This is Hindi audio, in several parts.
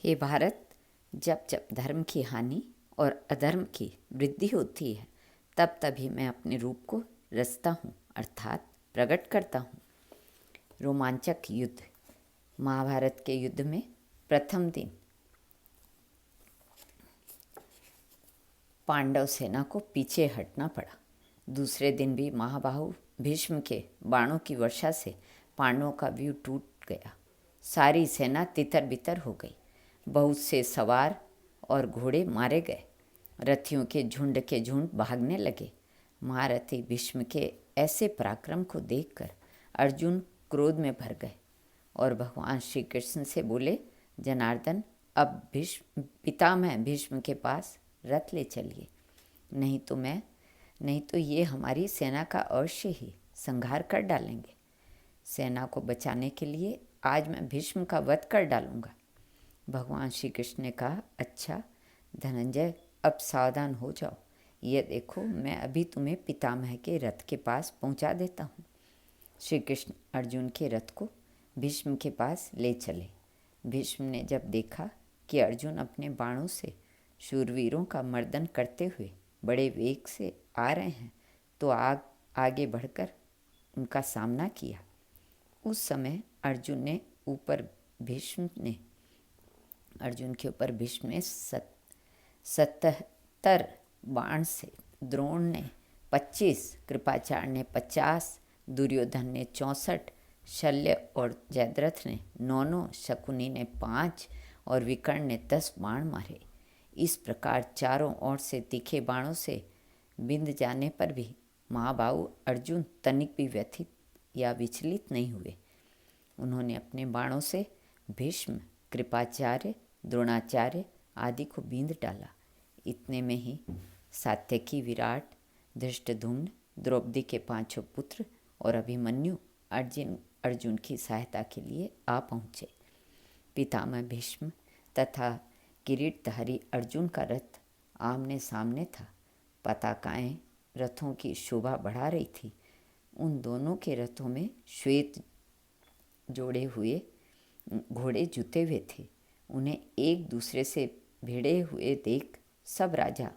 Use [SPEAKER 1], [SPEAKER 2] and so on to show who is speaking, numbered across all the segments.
[SPEAKER 1] हे भारत, जब जब धर्म की हानि और अधर्म की वृद्धि होती है तब तभी मैं अपने रूप को रचता हूँ अर्थात प्रकट करता हूँ। रोमांचक युद्ध। महाभारत के युद्ध में प्रथम दिन पांडव सेना को पीछे हटना पड़ा। दूसरे दिन भी महाबाहु भीष्म के बाणों की वर्षा से पांडवों का व्यूह टूट गया। सारी सेना तितर बितर हो गई। बहुत से सवार और घोड़े मारे गए। रथियों के झुंड भागने लगे। महारथी भीष्म के ऐसे पराक्रम को देखकर अर्जुन क्रोध में भर गए और भगवान श्री कृष्ण से बोले, जनार्दन, अब पितामह भीष्म के पास रथ ले चलिए, नहीं तो ये हमारी सेना का अवश्य ही संहार कर डालेंगे। सेना को बचाने के लिए आज मैं भीष्म का वध कर डालूंगा। भगवान श्री कृष्ण ने कहा, अच्छा धनंजय, अब सावधान हो जाओ। ये देखो, मैं अभी तुम्हें पितामह के रथ के पास पहुंचा देता हूँ। श्री कृष्ण अर्जुन के रथ को भीष्म के पास ले चले। भीष्म ने जब देखा कि अर्जुन अपने बाणों से शूरवीरों का मर्दन करते हुए बड़े वेग से आ रहे हैं तो आगे बढ़कर उनका सामना किया। उस समय अर्जुन के ऊपर भीष्म ने 77 बाण से, द्रोण ने 25, कृपाचार्य ने 50, दुर्योधन ने 64, शल्य और जयद्रथ ने 9, शकुनी ने 5 और विकर्ण ने 10 बाण मारे। इस प्रकार चारों ओर से तीखे बाणों से बिंध जाने पर भी महाबाहु अर्जुन तनिक भी व्यथित या विचलित नहीं हुए। उन्होंने अपने बाणों से भीष्म, कृपाचार्य, द्रोणाचार्य आदि को बींध डाला। इतने में ही सात्यकी, विराट, धृष्टद्युम्न, द्रौपदी के 5 पुत्र और अभिमन्यु अर्जुन की सहायता के लिए आ पहुँचे। पितामह भीष्म तथा किरीटधारी अर्जुन का रथ आमने सामने था। पताकाएं रथों की शोभा बढ़ा रही थी। उन दोनों के रथों में श्वेत जोड़े हुए घोड़े जुते हुए थे। उन्हें एक दूसरे से भिड़े हुए देख सब राजा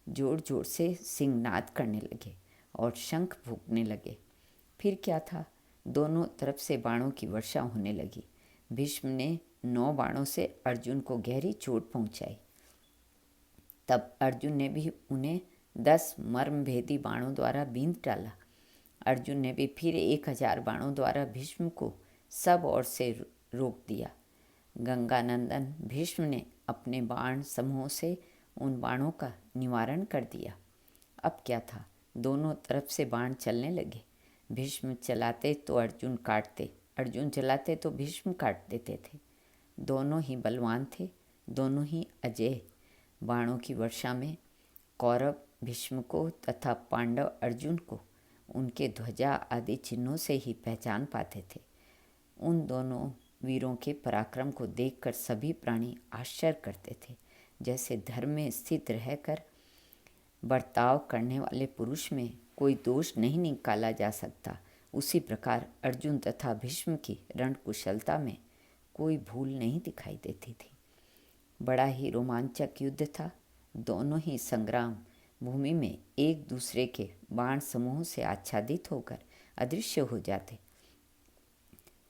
[SPEAKER 1] जोर जोर से सिंहनाद करने लगे और शंख फूंकने लगे। फिर क्या था, दोनों तरफ से बाणों की वर्षा होने लगी। भीष्म ने 9 बाणों से अर्जुन को गहरी चोट पहुंचाई। तब अर्जुन ने भी उन्हें 10 मर्मभेदी बाणों द्वारा बींध डाला। अर्जुन ने भी फिर 1000 बाणों द्वारा भीष्म को सब ओर से रोक दिया। गंगानंदन भीष्म ने अपने बाण समूह से उन बाणों का निवारण कर दिया। अब क्या था, दोनों तरफ से बाण चलने लगे। भीष्म चलाते तो अर्जुन काटते, अर्जुन चलाते तो भीष्म काट देते थे। दोनों ही बलवान थे, दोनों ही अजेय। बाणों की वर्षा में कौरव भीष्म को तथा पांडव अर्जुन को उनके ध्वजा आदि चिन्हों से ही पहचान पाते थे। उन दोनों वीरों के पराक्रम को देखकर सभी प्राणी आश्चर्य करते थे। जैसे धर्म में स्थित रहकर बर्ताव करने वाले पुरुष में कोई दोष नहीं निकाला जा सकता, उसी प्रकार अर्जुन तथा भीष्म की रणकुशलता में कोई भूल नहीं दिखाई देती थी। बड़ा ही रोमांचक युद्ध था। दोनों ही संग्राम भूमि में एक दूसरे के बाण समूह से आच्छादित होकर अदृश्य हो जाते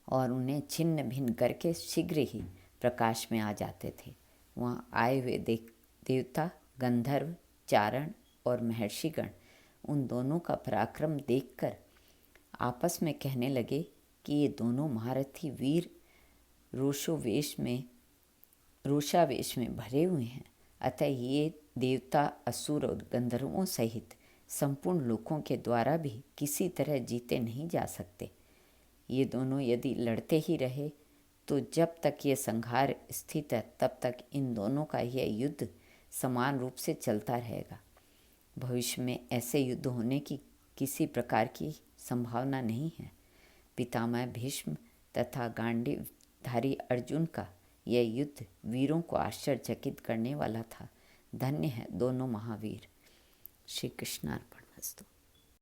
[SPEAKER 1] और उन्हें छिन्न भिन्न करके शीघ्र ही प्रकाश में आ जाते थे। वहाँ आए हुए देवता, गंधर्व, चारण और महर्षिगण उन दोनों का पराक्रम देखकर आपस में कहने लगे कि ये दोनों महारथी वीर रोषावेश में भरे हुए हैं। अतः ये देवता, असुर और गंधर्वों सहित संपूर्ण लोकों के द्वारा भी किसी तरह जीते नहीं जा सकते। ये दोनों यदि लड़ते ही रहे तो जब तक ये संहार स्थित है तब तक इन दोनों का यह युद्ध समान रूप से चलता रहेगा। भविष्य में ऐसे युद्ध होने की किसी प्रकार की संभावना नहीं है। पितामह भीष्म तथा गांडीवधारी अर्जुन का यह युद्ध वीरों को आश्चर्यचकित करने वाला था। धन्य है दोनों महावीर। श्री कृष्णार्पणमस्तु।